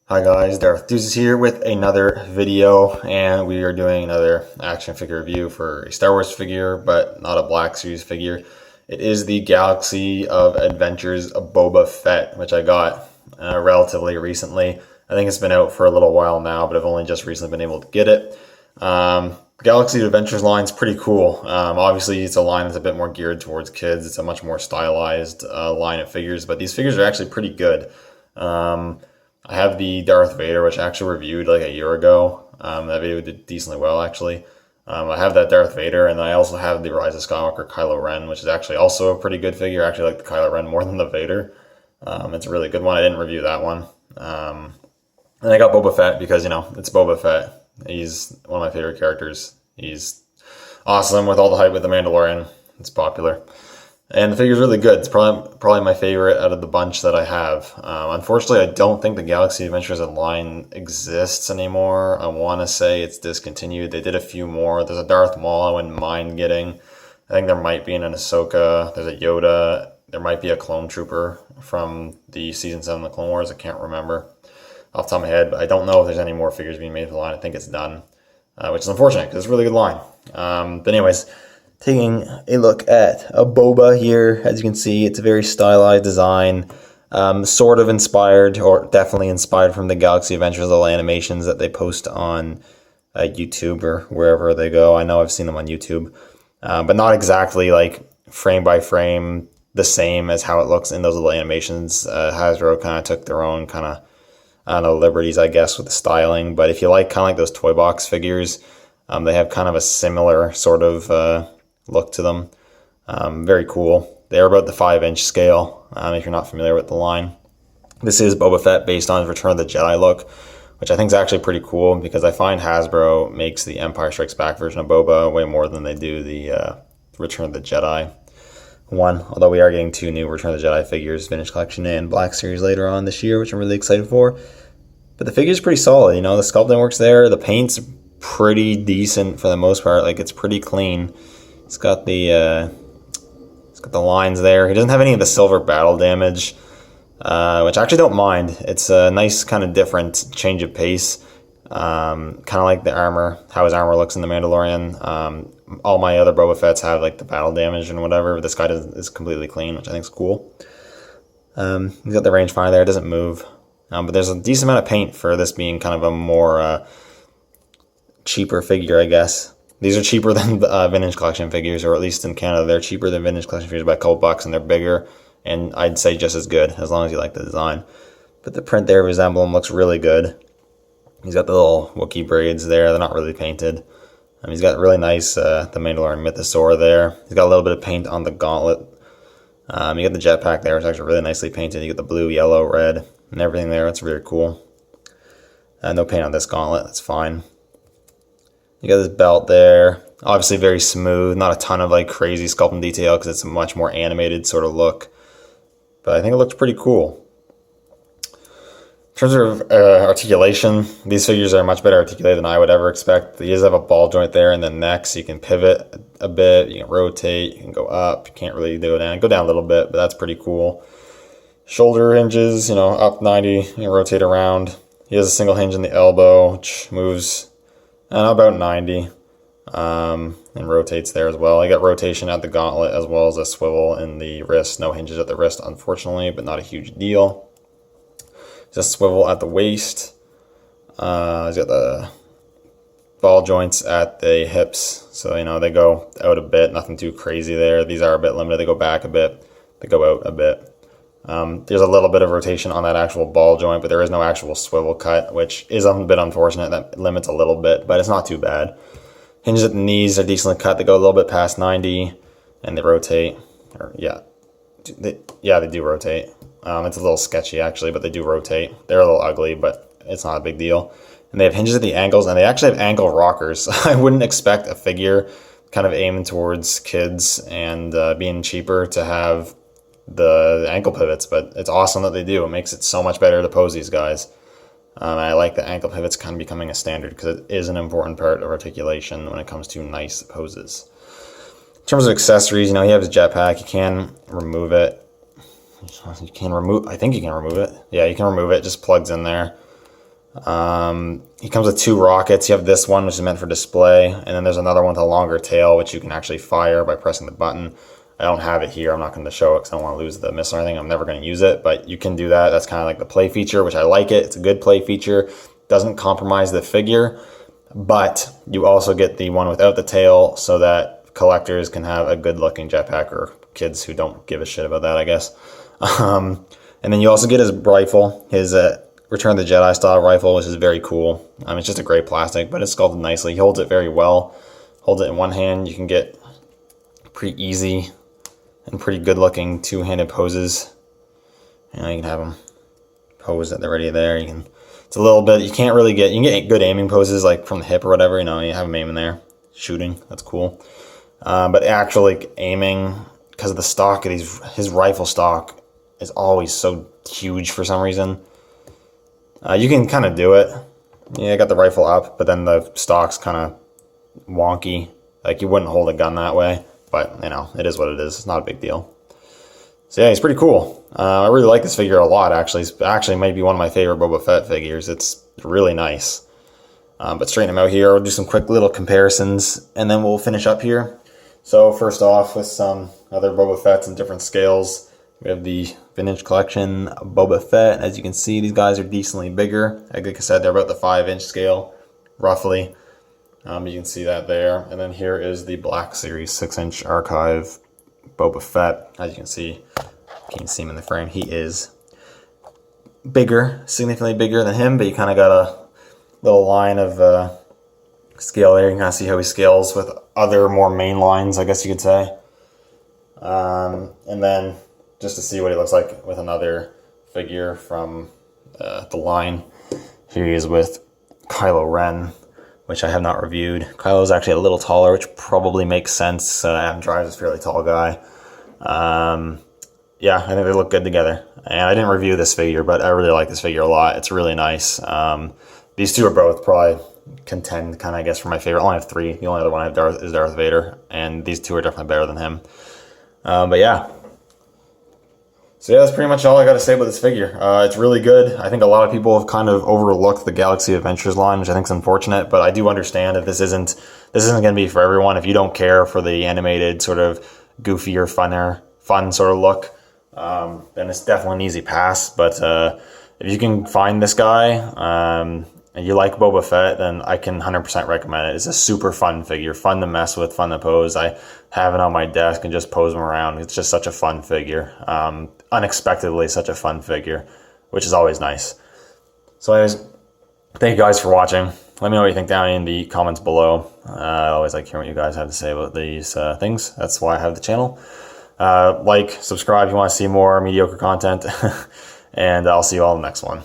Hi guys, Darth Deuces here with another video, and we are doing another action figure review for a Star Wars figure, but not a Black Series figure. It is the Galaxy of Adventures of Boba Fett, which I got relatively recently. I think it's been out for a little while now, but I've only just recently been able to get it. Galaxy of Adventures line is pretty cool. Obviously, it's a line that's a bit more geared towards kids. It's a much more stylized line of figures, but these figures are actually pretty good. I have the Darth Vader, which I actually reviewed like a year ago. That video did decently well, actually. I have that Darth Vader, and I also have the Rise of Skywalker Kylo Ren, which is actually also a pretty good figure. I actually like the Kylo Ren more than the Vader. It's a really good one. I didn't review that one. And I got Boba Fett because, it's Boba Fett. He's one of my favorite characters. He's awesome with all the hype with the Mandalorian. It's popular. And the figure's really good. It's probably my favorite out of the bunch that I have. Unfortunately, I don't think the Galaxy Adventures line exists anymore. I want to say it's discontinued. They did a few more. There's a Darth Maul I wouldn't mind getting. I think there might be an Ahsoka. There's a Yoda. There might be a Clone Trooper from the Season 7 of the Clone Wars. I can't remember off the top of my head. But I don't know if there's any more figures being made for the line. I think it's done, which is unfortunate because it's a really good line. But anyways, taking a look at a Boba here, as you can see, it's a very stylized design, sort of inspired, or definitely inspired from the Galaxy Adventures little animations that they post on YouTube or wherever they go. I know I've seen them on YouTube, but not exactly like frame by frame the same as how it looks in those little animations. Hasbro kind of took their own kind of, I don't know, liberties, I guess, with the styling. But if you like kind of like those toy box figures, they have kind of a similar sort of look to them. Very cool. They're about the 5-inch scale, if you're not familiar with the line. This is Boba Fett based on his Return of the Jedi look, which I think is actually pretty cool because I find Hasbro makes the Empire Strikes Back version of Boba way more than they do the Return of the Jedi one, although we are getting 2 new Return of the Jedi figures, Vintage Collection and Black Series later on this year, which I'm really excited for. But the figure's pretty solid, the sculpting works there, the paint's pretty decent for the most part, like it's pretty clean. It's got the lines there. He doesn't have any of the silver battle damage, which I actually don't mind. It's a nice kind of different change of pace, kind of like the armor, how his armor looks in the Mandalorian. All my other Boba Fetts have like the battle damage and whatever. This guy is completely clean, which I think is cool. He's got the rangefinder there. It doesn't move, but there's a decent amount of paint for this being kind of a more cheaper figure, I guess. These are cheaper than Vintage Collection figures, or at least in Canada, they're cheaper than Vintage Collection figures by a couple bucks, and they're bigger, and I'd say just as good, as long as you like the design. But the print there of his emblem looks really good. He's got the little Wookiee braids there. They're not really painted. He's got really nice, the Mandalorian Mythosaur there. He's got a little bit of paint on the gauntlet. You got the jetpack there. It's actually really nicely painted. You get the blue, yellow, red, and everything there. It's really cool. No paint on this gauntlet. That's fine. You got this belt there. Obviously very smooth. Not a ton of like crazy sculpting detail because it's a much more animated sort of look. But I think it looks pretty cool. In terms of articulation, these figures are much better articulated than I would ever expect. He does have a ball joint there in the neck, so you can pivot a bit, you can rotate, you can go up. You can't really go down a little bit, but that's pretty cool. Shoulder hinges, up 90, you can rotate around. He has a single hinge in the elbow, which moves about 90, and rotates there as well. I got rotation at the gauntlet as well as a swivel in the wrist. No hinges at the wrist, unfortunately, but not a huge deal. Just swivel at the waist. He's got the ball joints at the hips, so they go out a bit. Nothing too crazy there. These are a bit limited. They go back a bit. They go out a bit. There's a little bit of rotation on that actual ball joint, but there is no actual swivel cut, which is a bit unfortunate. That limits a little bit, but it's not too bad. Hinges at the knees are decently cut. They go a little bit past 90, and they rotate. They do rotate. It's a little sketchy actually, but they do rotate. They're a little ugly, but it's not a big deal. And they have hinges at the ankles, and they actually have ankle rockers. I wouldn't expect a figure kind of aimed towards kids and being cheaper to have the ankle pivots, but it's awesome that they do. It makes it so much better to pose these guys. I like the ankle pivots kind of becoming a standard because it is an important part of articulation when it comes to nice poses. In terms of accessories, you have his jetpack. You can remove it. I think you can remove it. Yeah, you can remove it. It just plugs in there. He comes with 2 rockets. You have this one, which is meant for display, and then there's another one with a longer tail, which you can actually fire by pressing the button. I don't have it here. I'm not going to show it because I don't want to lose the missile or anything. I'm never going to use it, but you can do that. That's kind of like the play feature, which I like it. It's a good play feature. Doesn't compromise the figure, but you also get the one without the tail so that collectors can have a good looking jetpack, or kids who don't give a shit about that, I guess. And then you also get his rifle, his Return of the Jedi style rifle, which is very cool. It's just a gray plastic, but it's sculpted nicely. He holds it very well. Holds it in one hand. You can get pretty easy and pretty good looking 2-handed poses. You can have them pose at the ready there. It's a little bit, you can get good aiming poses like from the hip or whatever, you have him aiming there, shooting, that's cool. But actually aiming, because of the stock, his rifle stock is always so huge for some reason. You can kind of do it. Yeah, I got the rifle up, but then the stock's kind of wonky. Like you wouldn't hold a gun that way, but it is what it is. It's not a big deal. So yeah, he's pretty cool. I really like this figure a lot, actually. It's actually might be one of my favorite Boba Fett figures. It's really nice. But straighten him out here. We'll do some quick little comparisons, and then we'll finish up here. So first off, with some other Boba Fett's in different scales. We have the Vintage Collection Boba Fett. As you can see, these guys are decently bigger. Like I said, they're about the 5-inch scale, roughly. You can see that there. And then here is the Black Series 6-inch Archive Boba Fett. As you can see him in the frame. He is bigger, significantly bigger than him, but you kind of got a little line of scale there. You can kind of see how he scales with other more main lines, I guess you could say. And then just to see what he looks like with another figure from the line. Here he is with Kylo Ren, which I have not reviewed. Kylo is actually a little taller, which probably makes sense. Adam Drives is a fairly tall guy. Yeah, I think they look good together. And I didn't review this figure, but I really like this figure a lot. It's really nice. These two are both probably contend, kind of, I guess, for my favorite. I only have 3. The only other one I have is Darth Vader, and these two are definitely better than him. But yeah. So yeah, that's pretty much all I got to say about this figure. It's really good. I think a lot of people have kind of overlooked the Galaxy Adventures line, which I think is unfortunate, but I do understand that this isn't going to be for everyone. If you don't care for the animated sort of goofier, fun sort of look, then it's definitely an easy pass. But if you can find this guy, and you like Boba Fett, then I can 100% recommend it. It's a super fun figure, fun to mess with, fun to pose. I have it on my desk and just pose him around. It's just such a fun figure. Unexpectedly such a fun figure, which is always nice. So anyways, thank you guys for watching. Let me know what you think down in the comments below. I always like hearing what you guys have to say about these things. That's why I have the channel. Like, subscribe if you want to see more mediocre content. And I'll see you all in the next one.